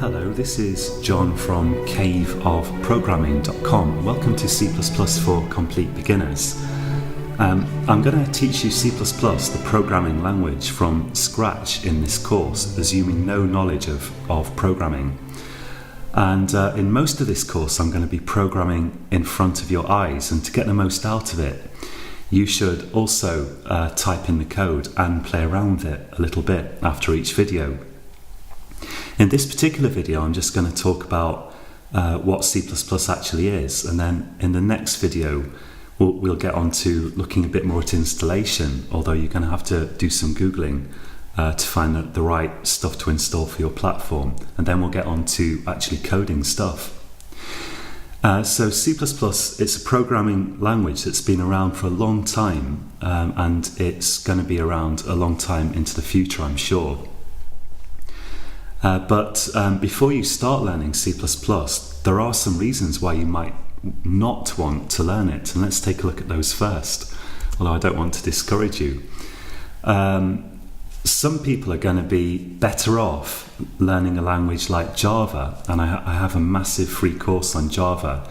Hello, this is John from caveofprogramming.com. Welcome to C++ for Complete Beginners. I'm going to teach you C++, the programming language, from scratch in this course, assuming no knowledge of programming. And in most of this course, I'm going to be programming in front of your eyes, and to get the most out of it, you should also type in the code and play around with it a little bit after each video. In this particular video, I'm just going to talk about what C++ actually is, and then in the next video we'll get on to looking a bit more at installation, although you're going to have to do some Googling to find the right stuff to install for your platform, and then we'll get on to actually coding stuff. So C++, it's a programming language that's been around for a long time, and it's going to be around a long time into the future, I'm sure. But before you start learning C++, there are some reasons why you might not want to learn it, and let's take a look at those first, although I don't want to discourage you. Some people are going to be better off learning a language like Java, and I have a massive free course on Java,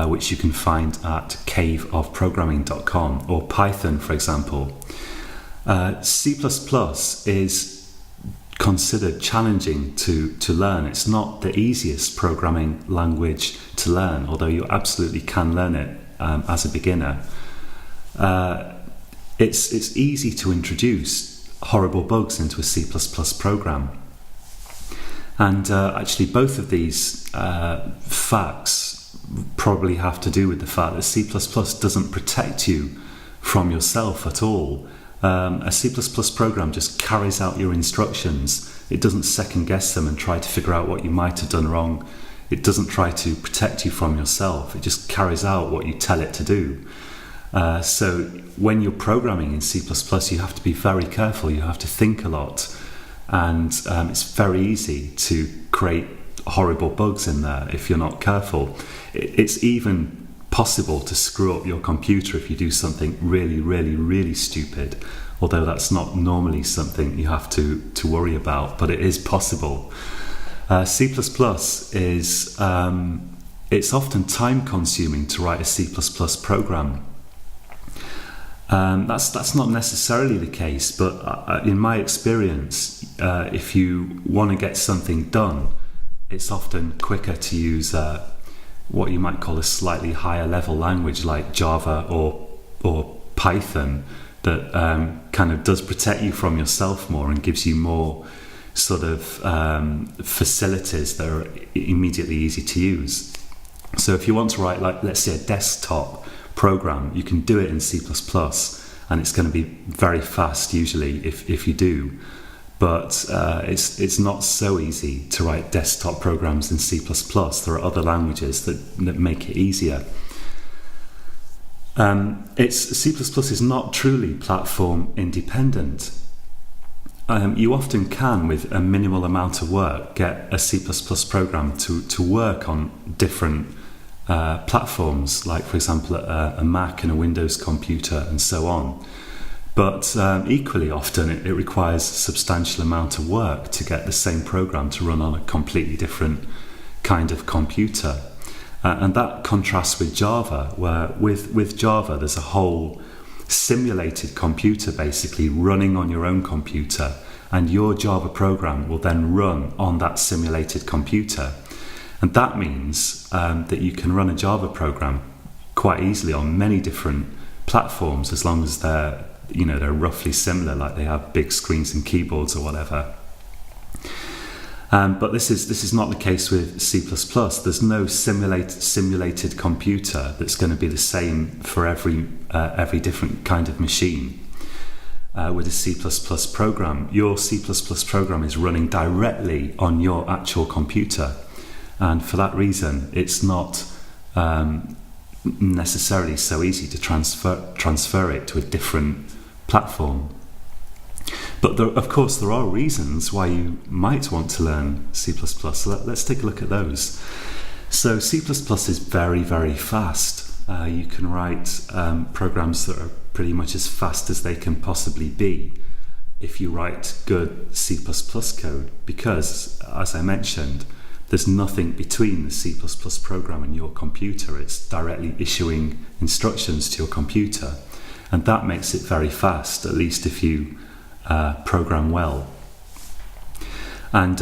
which you can find at caveofprogramming.com, or Python, for example. C++ is considered challenging to learn. It's not the easiest programming language to learn, although you absolutely can learn it as a beginner. It's easy to introduce horrible bugs into a C++ program. And actually both of these facts probably have to do with the fact that C++ doesn't protect you from yourself at all. A C++ program just carries out your instructions. It doesn't second guess them and try to figure out what you might have done wrong. It doesn't try to protect you from yourself. It just carries out what you tell it to do. So when you're programming in C++, you have to be very careful. You have to think a lot. And it's very easy to create horrible bugs in there if you're not careful. It's even possible to screw up your computer if you do something really, really, really stupid, although that's not normally something you have to worry about, but it is possible. C++ is it's often time consuming to write a C++ program. That's not necessarily the case, but in my experience, if you want to get something done, it's often quicker to use what you might call a slightly higher level language like Java or Python that kind of does protect you from yourself more and gives you more sort of facilities that are immediately easy to use. So if you want to write, like, let's say, a desktop program, you can do it in C++, and it's going to be very fast usually if you do. But it's not so easy to write desktop programs in C++. There are other languages that make it easier. C++ is not truly platform independent. You often can, with a minimal amount of work, get a C++ program to work on different platforms, like, for example, a Mac and a Windows computer and so on. But equally often it requires a substantial amount of work to get the same program to run on a completely different kind of computer. And that contrasts with Java, where with Java there's a whole simulated computer basically running on your own computer, and your Java program will then run on that simulated computer. And that means that you can run a Java program quite easily on many different platforms, as long as they're roughly similar, like they have big screens and keyboards or whatever. But this is not the case with C++. There's no simulated computer that's going to be the same for every different kind of machine. With a C++ program, your C++ program is running directly on your actual computer, and for that reason, it's not necessarily so easy to transfer it to a different platform. But of course there are reasons why you might want to learn C++, so let's take a look at those. So C++ is very, very fast. You can write programs that are pretty much as fast as they can possibly be if you write good C++ code, because, as I mentioned, there's nothing between the C++ program and your computer. It's directly issuing instructions to your computer, and that makes it very fast, at least if you program well. And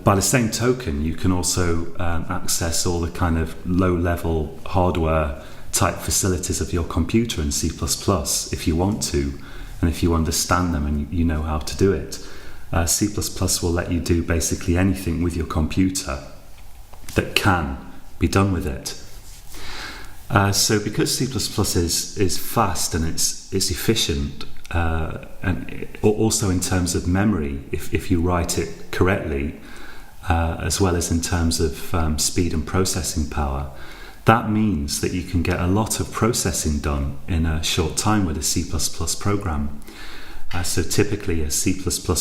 by the same token, you can also access all the kind of low-level hardware type facilities of your computer in C++ if you want to, and if you understand them and you know how to do it. C++ will let you do basically anything with your computer that can be done with it. So because C++ is fast and it's efficient, and also in terms of memory, if you write it correctly, as well as in terms of speed and processing power, that means that you can get a lot of processing done in a short time with a C++ program. So typically a C++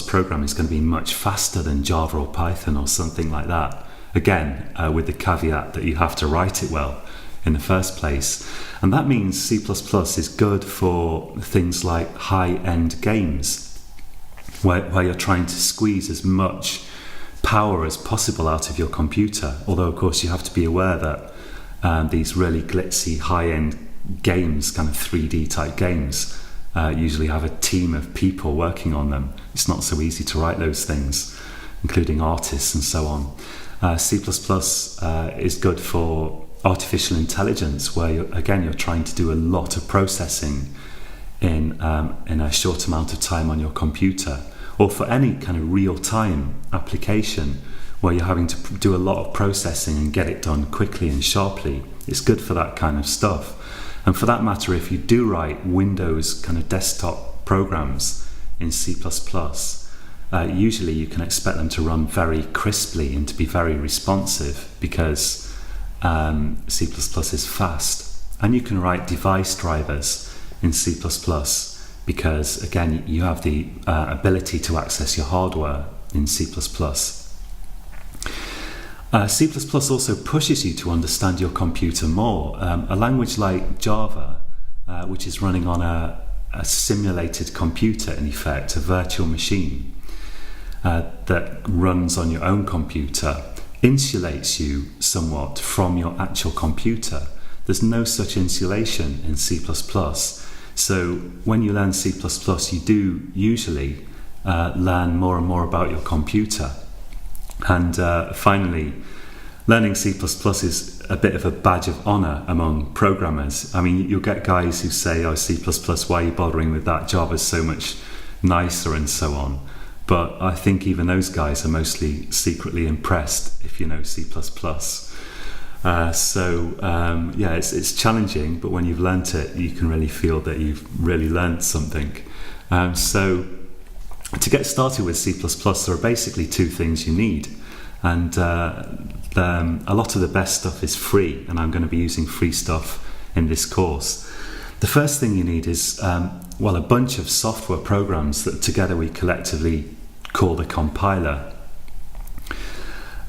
program is going to be much faster than Java or Python or something like that. Again, with the caveat that you have to write it well in the first place. And that means C++ is good for things like high-end games, where you're trying to squeeze as much power as possible out of your computer. Although, of course, you have to be aware that these really glitzy, high-end games, kind of 3D type games, usually have a team of people working on them. It's not so easy to write those things, including artists and so on. C++ is good for artificial intelligence, where you're trying to do a lot of processing in a short amount of time on your computer, or for any kind of real-time application where you're having to do a lot of processing and get it done quickly and sharply. It's good for that kind of stuff. And for that matter, if you do write Windows kind of desktop programs in C++, usually you can expect them to run very crisply and to be very responsive, because C++ is fast. And you can write device drivers in C++ because, again, you have the ability to access your hardware in C++. C++ also pushes you to understand your computer more. A language like Java, which is running on a simulated computer, in effect, a virtual machine that runs on your own computer, insulates you somewhat from your actual computer. There's no such insulation in C++. So when you learn C++, you do usually learn more and more about your computer. And finally, learning C++ is a bit of a badge of honour among programmers. I mean, you'll get guys who say, oh, C++, why are you bothering with that? Java's so much nicer and so on. But I think even those guys are mostly secretly impressed if you know C++. It's challenging, but when you've learnt it, you can really feel that you've really learnt something. So to get started with C++, there are basically two things you need. And a lot of the best stuff is free, and I'm going to be using free stuff in this course. The first thing you need is, a bunch of software programs that together we collectively call the compiler.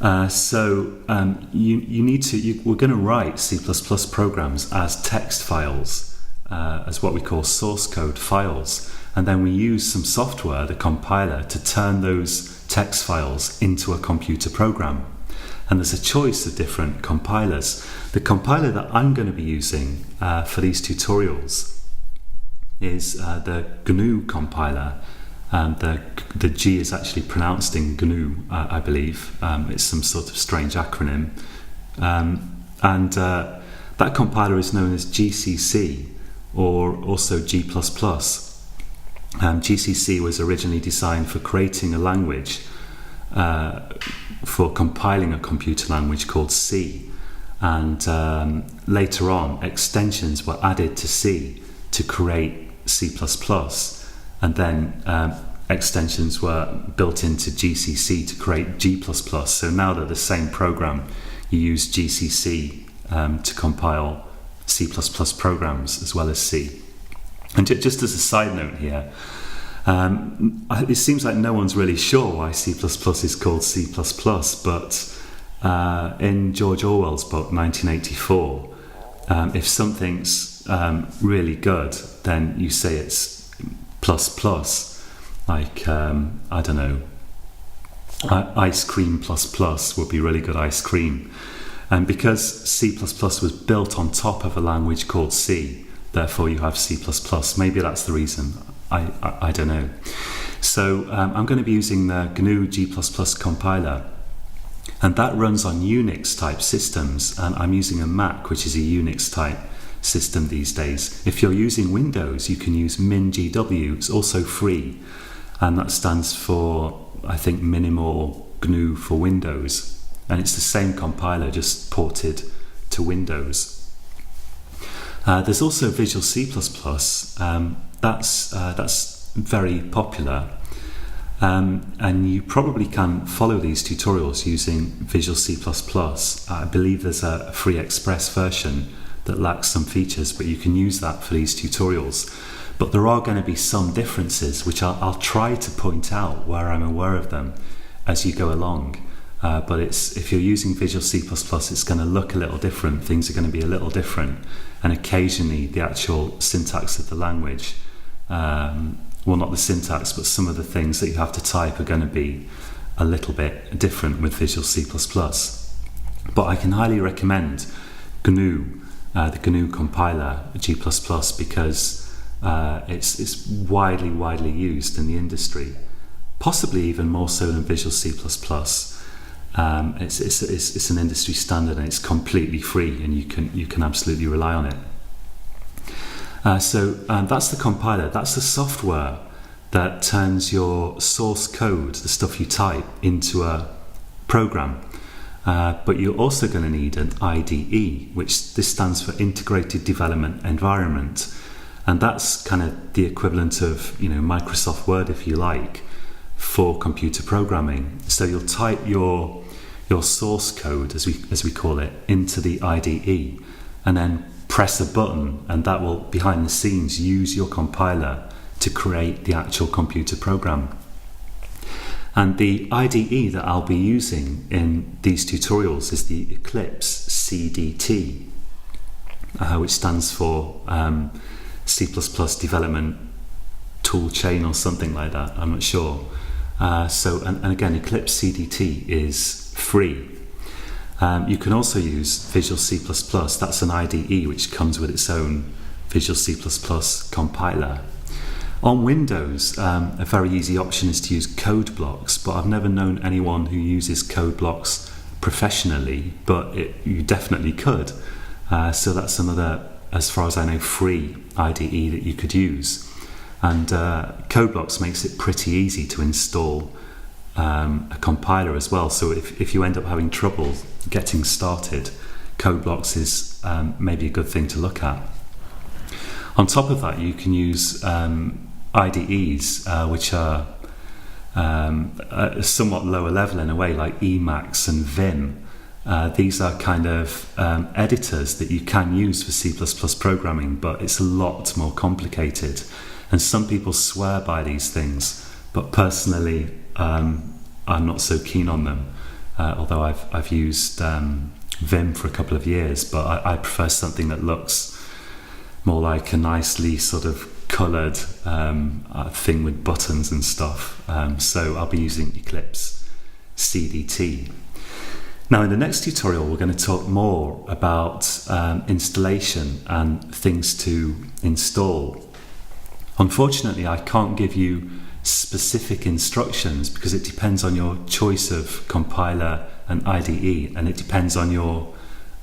We're going to write C++ programs as text files, as what we call source code files, and then we use some software, the compiler, to turn those text files into a computer program. And there's a choice of different compilers. The compiler that I'm going to be using for these tutorials is the GNU compiler. The G is actually pronounced in GNU, I believe. It's some sort of strange acronym. That compiler is known as GCC, or also G++. GCC was originally designed for creating a language, for compiling a computer language called C. And later on, extensions were added to C to create C++. And then extensions were built into GCC to create G++. So now they're the same program. You use GCC to compile C++ programs as well as C. And just as a side note here, it seems like no one's really sure why C++ is called C++, but in George Orwell's book 1984, if something's really good, then you say it's plus plus, like I don't know, Ice cream plus plus would be really good ice cream. And because C++ was built on top of a language called C, therefore you have C++. Maybe that's the reason. I don't know. So I'm going to be using the GNU G++ compiler. And that runs on Unix type systems. And I'm using a Mac, which is a Unix type system these days. If you're using Windows, you can use MinGW. It's also free. And that stands for, I think, Minimal GNU for Windows. And it's the same compiler, just ported to Windows. There's also Visual C++. That's very popular. And you probably can follow these tutorials using Visual C++. I believe there's a free express version that lacks some features, but you can use that for these tutorials. But there are going to be some differences, which I'll try to point out where I'm aware of them as you go along. But if you're using Visual C++, it's going to look a little different. Things are going to be a little different. And occasionally the actual syntax of the language, well, not the syntax, but some of the things that you have to type are going to be a little bit different with Visual C++. But I can highly recommend GNU, the GNU compiler, G++, because it's widely used in the industry, possibly even more so than Visual C++. It's an industry standard, and it's completely free, and you can absolutely rely on it. So that's the compiler. That's the software that turns your source code, the stuff you type, into a program. But you're also going to need an IDE, which this stands for Integrated Development Environment, and that's kind of the equivalent of Microsoft Word, if you like, for computer programming. So you'll type your source code, as we call it, into the IDE, and then press a button, and that will, behind the scenes, use your compiler to create the actual computer program. And the IDE that I'll be using in these tutorials is the Eclipse CDT, which stands for C++ Development Toolchain or something like that. I'm not sure. And again, Eclipse CDT is free. You can also use Visual C++. That's an IDE which comes with its own Visual C++ compiler. On Windows, a very easy option is to use code blocks, but I've never known anyone who uses code blocks professionally, but you definitely could. So that's another, as far as I know, free IDE that you could use. And code blocks makes it pretty easy to install a compiler as well. So if you end up having trouble getting started, code blocks is maybe a good thing to look at. On top of that, you can use IDEs which are somewhat lower level in a way, like Emacs and Vim. These are kind of editors that you can use for C++ programming, but it's a lot more complicated. And some people swear by these things, but personally I'm not so keen on them, although I've used Vim for a couple of years, but I prefer something that looks more like a nicely sort of coloured thing with buttons and stuff. So I'll be using Eclipse CDT. Now in the next tutorial we're going to talk more about installation and things to install. Unfortunately, I can't give you specific instructions because it depends on your choice of compiler and IDE, and it depends on your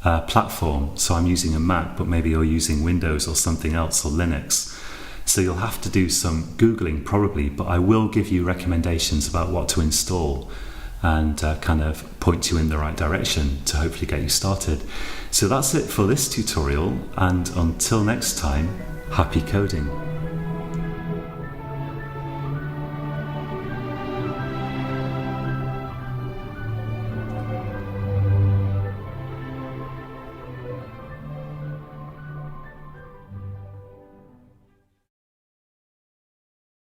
platform. So I'm using a Mac, but maybe you're using Windows or something else, or Linux. So you'll have to do some Googling probably, but I will give you recommendations about what to install and kind of point you in the right direction to hopefully get you started. So that's it for this tutorial, and until next time, happy coding.